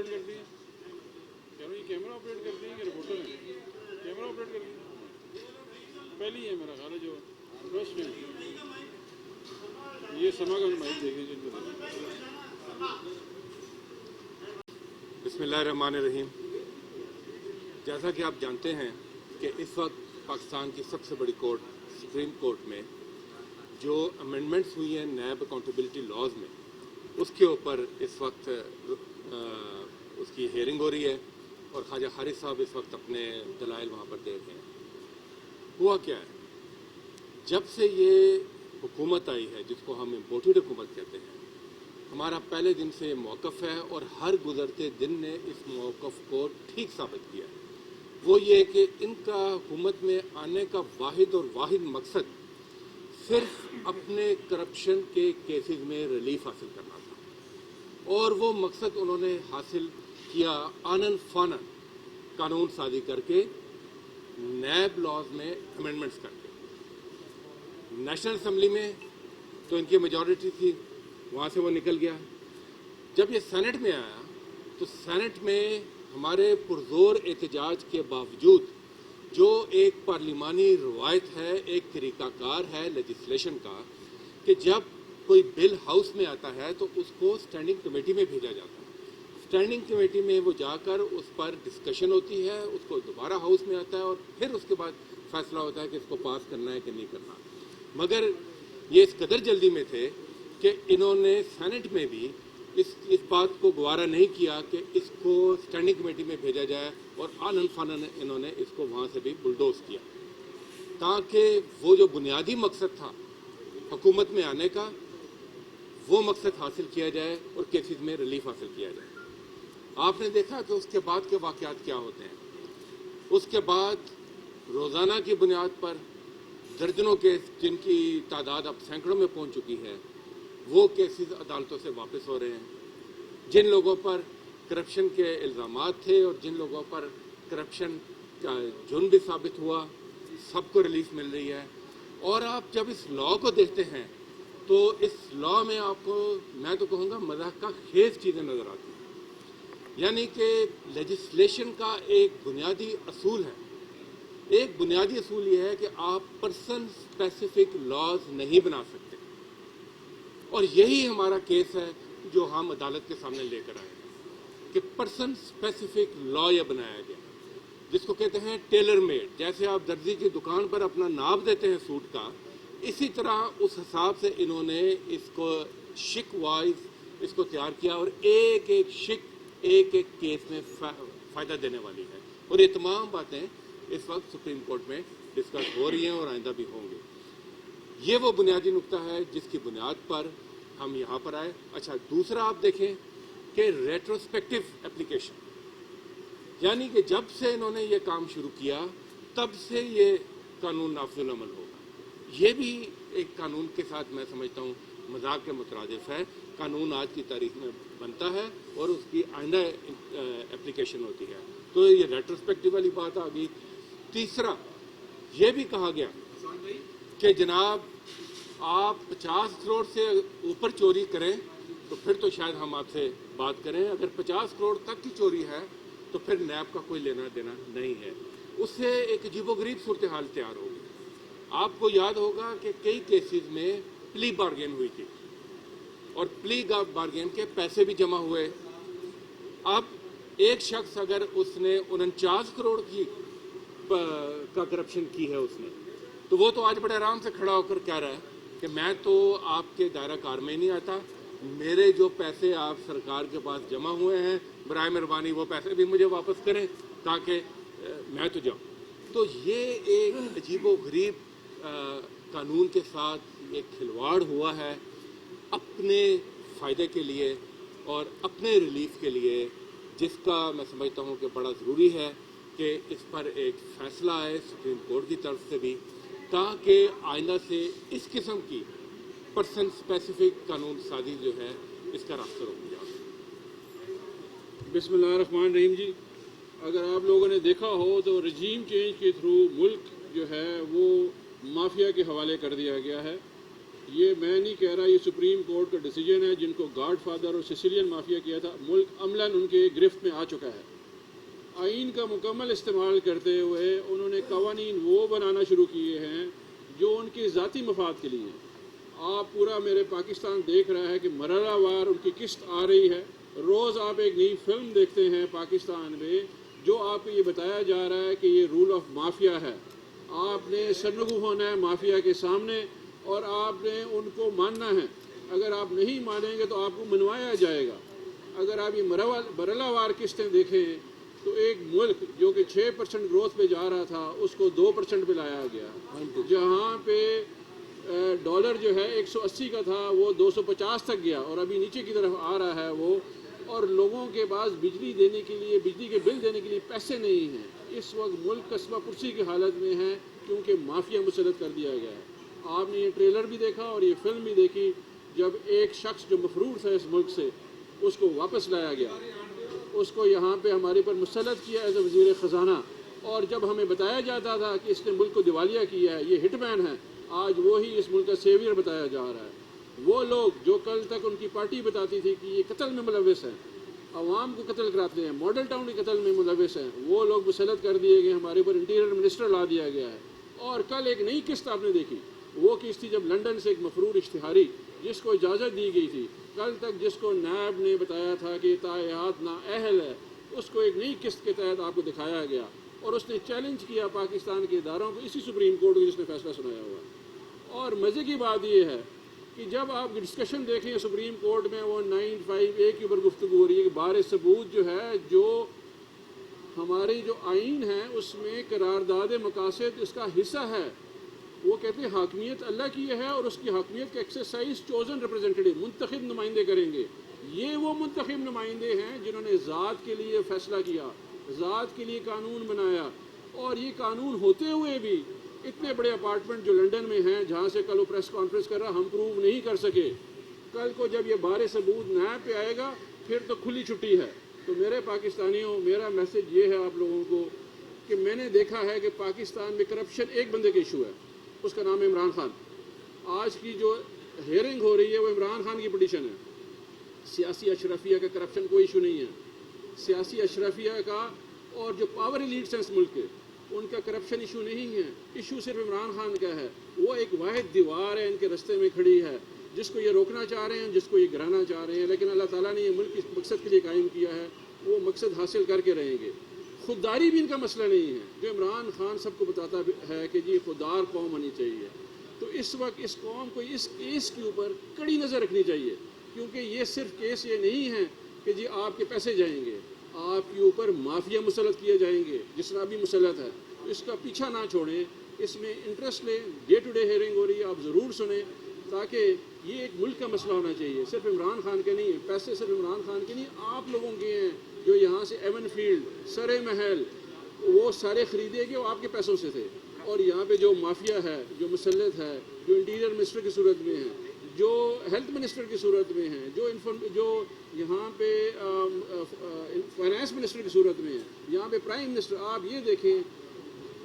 Operate کرتی ہیں؟ کہہ رہا ہوں یہ کیمرہ آپریٹ کرتی ہیں کہ رپورٹر ہیں؟ کیمرہ آپریٹ کرتی ہیں، پہلی ہے میرا خیال ہے جو فرسٹ میں یہ سما کا مائک دیکھیں جن کو بسم اللہ الرحمن الرحیم۔ جیسا کہ آپ جانتے ہیں کہ اس وقت پاکستان کی سب سے بڑی کورٹ سپریم کورٹ میں جو امینڈمنٹس ہوئی ہیں نیب اکاؤنٹیبلٹی لاز میں، اس کے اوپر اس وقت اس کی ہیئرنگ ہو رہی ہے اور خواجہ حارث صاحب اس وقت اپنے دلائل وہاں پر دے رہے ہیں۔ ہوا کیا ہے، جب سے یہ حکومت آئی ہے جس کو ہم امپورٹڈ حکومت کہتے ہیں، ہمارا پہلے دن سے یہ موقف ہے اور ہر گزرتے دن نے اس موقف کو ٹھیک ثابت کیا ہے۔ وہ یہ کہ ان کا حکومت میں آنے کا واحد مقصد صرف اپنے کرپشن کے کیسز میں ریلیف حاصل کرنا تھا، اور وہ مقصد انہوں نے حاصل کیا آنن فانن قانون سازی کر کے، نیب لاز میں امینڈمنٹس کر کے۔ نیشنل اسمبلی میں تو ان کی میجورٹی تھی، وہاں سے وہ نکل گیا۔ جب یہ سینٹ میں آیا تو سینٹ میں ہمارے پرزور احتجاج کے باوجود جو ایک پارلیمانی روایت ہے، ایک طریقہ کار ہے لیجسلیشن کا، کہ جب کوئی بل ہاؤس میں آتا ہے تو اس کو اسٹینڈنگ کمیٹی میں بھیجا جاتا ہے، اسٹینڈنگ کمیٹی میں وہ جا کر اس پر ڈسکشن ہوتی ہے، اس کو دوبارہ ہاؤس میں آتا ہے اور پھر اس کے بعد فیصلہ ہوتا ہے کہ اس کو پاس کرنا ہے کہ نہیں کرنا۔ مگر یہ اس قدر جلدی میں تھے کہ انہوں نے سینٹ میں بھی اس بات کو گوارا نہیں کیا کہ اس کو اسٹینڈنگ کمیٹی میں بھیجا جائے، اور آنن فانن انہوں نے اس کو وہاں سے بھی بلڈوز کیا، تاکہ وہ جو بنیادی مقصد تھا حکومت میں آنے کا، وہ مقصد حاصل کیا جائے اور کیسز میں ریلیف حاصل کیا جائے۔ آپ نے دیکھا کہ اس کے بعد کے واقعات کیا ہوتے ہیں۔ اس کے بعد روزانہ کی بنیاد پر درجنوں کیس، جن کی تعداد اب سینکڑوں میں پہنچ چکی ہے، وہ کیسز عدالتوں سے واپس ہو رہے ہیں۔ جن لوگوں پر کرپشن کے الزامات تھے اور جن لوگوں پر کرپشن کا جرم بھی ثابت ہوا، سب کو ریلیف مل رہی ہے۔ اور آپ جب اس لاء کو دیکھتے ہیں تو اس لاء میں آپ کو، میں تو کہوں گا، مذاق کا خیز چیزیں نظر آتی ہیں۔ یعنی کہ لیجسلیشن کا ایک بنیادی اصول ہے، ایک بنیادی اصول یہ ہے کہ آپ پرسن اسپیسیفک لاز نہیں بنا سکتے، اور یہی ہمارا کیس ہے جو ہم عدالت کے سامنے لے کر آئے ہیں کہ پرسن اسپیسیفک لاء یہ بنایا گیا، جس کو کہتے ہیں ٹیلر میڈ۔ جیسے آپ درزی کی دکان پر اپنا ناپ دیتے ہیں سوٹ کا، اسی طرح اس حساب سے انہوں نے اس کو شک وائز اس کو تیار کیا، اور ایک ایک شک ایک ایک کیس میں فائدہ دینے والی ہے، اور یہ تمام باتیں اس وقت سپریم کورٹ میں ڈسکس ہو رہی ہیں اور آئندہ بھی ہوں گی۔ یہ وہ بنیادی نقطہ ہے جس کی بنیاد پر ہم یہاں پر آئے۔ اچھا، دوسرا آپ دیکھیں کہ ریٹروسپیکٹو اپلیکیشن، یعنی کہ جب سے انہوں نے یہ کام شروع کیا تب سے یہ قانون نافذ العمل ہوگا۔ یہ بھی ایک قانون کے ساتھ میں سمجھتا ہوں مذاق کے مترادف ہے۔ قانون آج کی تاریخ میں بنتا ہے اور اس کی آئندہ اپلیکیشن ہوتی ہے، تو یہ ریٹروسپیکٹو والی بات آ گئی۔ تیسرا یہ بھی کہا گیا کہ جناب آپ 50 کروڑ سے اوپر چوری کریں تو پھر تو شاید ہم آپ سے بات کریں، اگر 50 کروڑ تک کی چوری ہے تو پھر نیب کا کوئی لینا دینا نہیں ہے۔ اس سے ایک عجیب و غریب صورتحال تیار ہوگی۔ آپ کو یاد ہوگا کہ کئی کیسز میں پلی بارگین ہوئی تھی اور پلی بارگین کے پیسے بھی جمع ہوئے۔ اب ایک شخص اگر اس نے 49 کروڑ کا کرپشن کی ہے اس نے، تو وہ تو آج بڑے آرام سے کھڑا ہو کر کہہ رہا ہے کہ میں تو آپ کے دائرہ کار میں نہیں آتا، میرے جو پیسے آپ سرکار کے پاس جمع ہوئے ہیں برائے مہربانی وہ پیسے بھی مجھے واپس کریں تاکہ میں تو جاؤں۔ تو یہ ایک عجیب و غریب قانون کے ساتھ ایک کھلواڑ ہوا ہے اپنے فائدے کے لیے اور اپنے ریلیف کے لیے، جس کا میں سمجھتا ہوں کہ بڑا ضروری ہے کہ اس پر ایک فیصلہ آئے سپریم کورٹ کی طرف سے بھی، تاکہ آئندہ سے اس قسم کی پرسن اسپیسیفک قانون سازی جو ہے اس کا راستہ روک دیا۔ بسم اللہ الرحمن الرحیم جی، اگر آپ لوگوں نے دیکھا ہو تو رجیم چینج کے تھرو ملک جو ہے وہ مافیا کے حوالے کر دیا گیا ہے۔ یہ میں نہیں کہہ رہا، یہ سپریم کورٹ کا ڈیسیجن ہے، جن کو گاڈ فادر اور سسیلین مافیا کیا تھا، ملک عملاً ان کے گرفت میں آ چکا ہے۔ آئین کا مکمل استعمال کرتے ہوئے انہوں نے قوانین وہ بنانا شروع کیے ہیں جو ان کے ذاتی مفاد کے لیے ہیں۔ آپ پورا میرے پاکستان دیکھ رہا ہے کہ مرحلہ وار ان کی قسط آ رہی ہے۔ روز آپ ایک نئی فلم دیکھتے ہیں پاکستان میں جو آپ کو یہ بتایا جا رہا ہے کہ یہ رول آف مافیا ہے۔ آپ نے سرنگو ہونا ہے مافیا کے سامنے اور آپ نے ان کو ماننا ہے۔ اگر آپ نہیں مانیں گے تو آپ کو منوایا جائے گا۔ اگر آپ یہ مرحلہ وار قسطیں دیکھیں تو ایک ملک جو کہ 6% گروتھ پہ جا رہا تھا اس کو 2% پہ لایا گیا، جہاں پہ ڈالر جو ہے 180 کا تھا وہ 250 تک گیا اور ابھی نیچے کی طرف آ رہا ہے وہ، اور لوگوں کے پاس بجلی دینے کے لیے، بجلی کے بل دینے کے لیے پیسے نہیں ہیں۔ اس وقت ملک قصبہ پرسی کی حالت میں ہے کیونکہ مافیا مسلط کر دیا گیا ہے۔ آپ نے یہ ٹریلر بھی دیکھا اور یہ فلم بھی دیکھی، جب ایک شخص جو مفرور تھا اس ملک سے اس کو واپس لایا گیا، اس کو یہاں پہ ہمارے پر مسلط کیا ایز اے وزیر خزانہ، اور جب ہمیں بتایا جاتا تھا کہ اس نے ملک کو دیوالیہ کیا ہے، یہ ہٹ مین ہے، آج وہی اس ملک کا سیویئر بتایا جا رہا ہے۔ وہ لوگ جو کل تک ان کی پارٹی بتاتی تھی کہ یہ قتل میں ملوث ہیں، عوام کو قتل کراتے ہیں، ماڈل ٹاؤن کے قتل میں ملوث ہیں، وہ لوگ مسلط کر دیے گئے، ہمارے اوپر انٹیریئر منسٹر لا دیا گیا ہے۔ اور کل ایک نئی قسط آپ نے دیکھی، وہ قسط تھی جب لنڈن سے ایک مفرور اشتہاری جس کو اجازت دی گئی تھی، کل تک جس کو نیب نے بتایا تھا کہ تائیات نااہل ہے، اس کو ایک نئی قسط کے تحت آپ کو دکھایا گیا اور اس نے چیلنج کیا پاکستان کے اداروں کو، اسی سپریم کورٹ کو جس نے فیصلہ سنایا ہوا ہے۔ اور مزے کی بات یہ ہے کہ جب آپ ڈسکشن دیکھیں سپریم کورٹ میں، وہ 9(5)(a) کے اوپر گفتگو ہو رہی ہے کہ بار ثبوت جو ہے، جو ہماری جو آئین ہے اس میں قرارداد مقاصد اس کا حصہ ہے، وہ کہتے ہیں حاکمیت اللہ کی ہے اور اس کی حاکمیت کا ایکسرسائز چوزن ریپرزینٹیٹیو، منتخب نمائندے کریں گے۔ یہ وہ منتخب نمائندے ہیں جنہوں نے ذات کے لیے فیصلہ کیا، ذات کے لیے قانون بنایا، اور یہ قانون ہوتے ہوئے بھی اتنے بڑے اپارٹمنٹ جو لنڈن میں ہیں، جہاں سے کل وہ پریس کانفرنس کر رہا، ہم پروو نہیں کر سکے۔ کل کو جب یہ بار ثبوت نیب پہ آئے گا پھر تو کھلی چھٹی ہے۔ تو میرے پاکستانیوں، میرا میسج یہ ہے آپ لوگوں کو کہ میں نے دیکھا ہے کہ پاکستان میں کرپشن ایک بندے کا ایشو ہے، اس کا نام ہے عمران خان۔ آج کی جو ہیئرنگ ہو رہی ہے وہ عمران خان کی پٹیشن ہے۔ سیاسی اشرفیہ کا کرپشن کوئی ایشو نہیں ہے، سیاسی اشرفیہ کا اور جو پاور ایلیٹس ہیں اس ملک کے، ان کا کرپشن ایشو نہیں ہے، ایشو صرف عمران خان کا ہے۔ وہ ایک واحد دیوار ہے ان کے رستے میں کھڑی ہے، جس کو یہ روکنا چاہ رہے ہیں، جس کو یہ گرانا چاہ رہے ہیں، لیکن اللہ تعالیٰ نے یہ ملک اس مقصد کے لیے قائم کیا ہے، وہ مقصد حاصل کر کے رہیں گے۔ خودداری بھی ان کا مسئلہ نہیں ہے، جو عمران خان سب کو بتاتا ہے کہ جی خوددار قوم ہونی چاہیے۔ تو اس وقت اس قوم کو اس کیس کے اوپر کڑی نظر رکھنی چاہیے، کیونکہ یہ صرف کیس یہ نہیں ہے کہ جی آپ کے پیسے جائیں گے، آپ کے اوپر مافیا مسلط کیے جائیں گے، جس طرح بھی مسلط ہے۔ اس کا پیچھا نہ چھوڑیں، اس میں انٹرسٹ لیں۔ ڈے ٹو ڈے ہیئرنگ ہو رہی ہے، آپ ضرور سنیں، تاکہ یہ ایک ملک کا مسئلہ ہونا چاہیے، صرف عمران خان کے نہیں ہے۔ پیسے صرف عمران خان کے نہیں، آپ لوگوں کے ہیں، جو یہاں سے ایون فیلڈ، سرے محل، وہ سارے خریدے گئے، وہ آپ کے پیسوں سے تھے۔ اور یہاں پہ جو مافیا ہے، جو مسلط ہے، جو انٹیریئر منسٹر کی صورت میں ہے، جو ہیلتھ منسٹر کی صورت میں ہے، جو یہاں پہ فائنانس منسٹر کی صورت میں ہے، یہاں پہ پرائم منسٹر، آپ یہ دیکھیں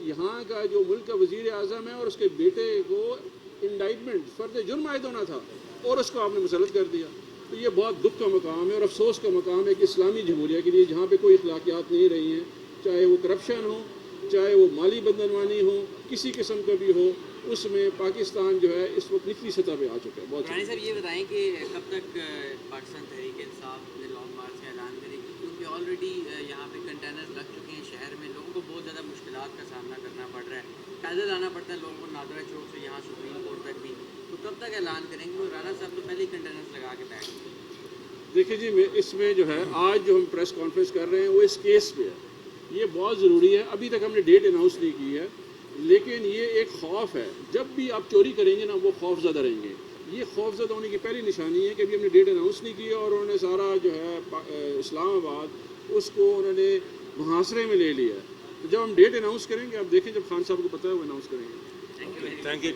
یہاں کا جو ملک کا وزیر اعظم ہے اور اس کے بیٹے کو انڈائٹمنٹ فرد جرم عائد ہونا تھا اور اس کو آپ نے مسلط کر دیا۔ تو یہ بہت دکھ کا مقام ہے اور افسوس کا مقام ہے کہ اسلامی جمہوریہ کے لیے جہاں پہ کوئی اخلاقیات نہیں رہی ہیں، چاہے وہ کرپشن ہو، چاہے وہ مالی بدعنوانی ہو، کسی قسم کا بھی ہو، اس میں پاکستان جو ہے اس وقت نچلی سطح پہ آ چکا ہے۔ بہت رانی صاحب یہ بتائیں کہ کب تک پاکستان تحریک انصاف نے لانگ مارچ کا اعلان کرے گی، کیونکہ آلریڈی یہاں پہ کنٹینرز لگ چکے ہیں، شہر میں لوگوں کو بہت زیادہ مشکلات کا سامنا کرنا پڑ رہا ہے، پیدل آنا پڑتا ہے لوگوں کو نادرا چوک سے یہاں سپریم کورٹ تک بھی، تو کب تک اعلان کریں گے؟ وہ رانا صاحب تو پہلے ہی کنٹینرز لگا کے بیٹھ گئے۔ دیکھیں جی، اس میں جو ہے آج جو ہم پریس کانفرنس کر رہے ہیں وہ اس کیس پہ ہے، یہ بہت ضروری ہے۔ ابھی تک ہم نے ڈیٹ اناؤنس نہیں کی ہے، لیکن یہ ایک خوف ہے، جب بھی آپ چوری کریں گے نا وہ خوف زدہ رہیں گے۔ یہ خوف زدہ ہونے کی پہلی نشانی ہے کہ ابھی ہم نے ڈیٹ اناؤنس نہیں کی اور انہوں نے سارا جو ہے اسلام آباد اس کو انہوں نے محاصرے میں لے لیا ہے۔ تو جب ہم ڈیٹ اناؤنس کریں گے، آپ دیکھیں جب خان صاحب کو پتہ ہے وہ اناؤنس کریں گے۔ Thank you.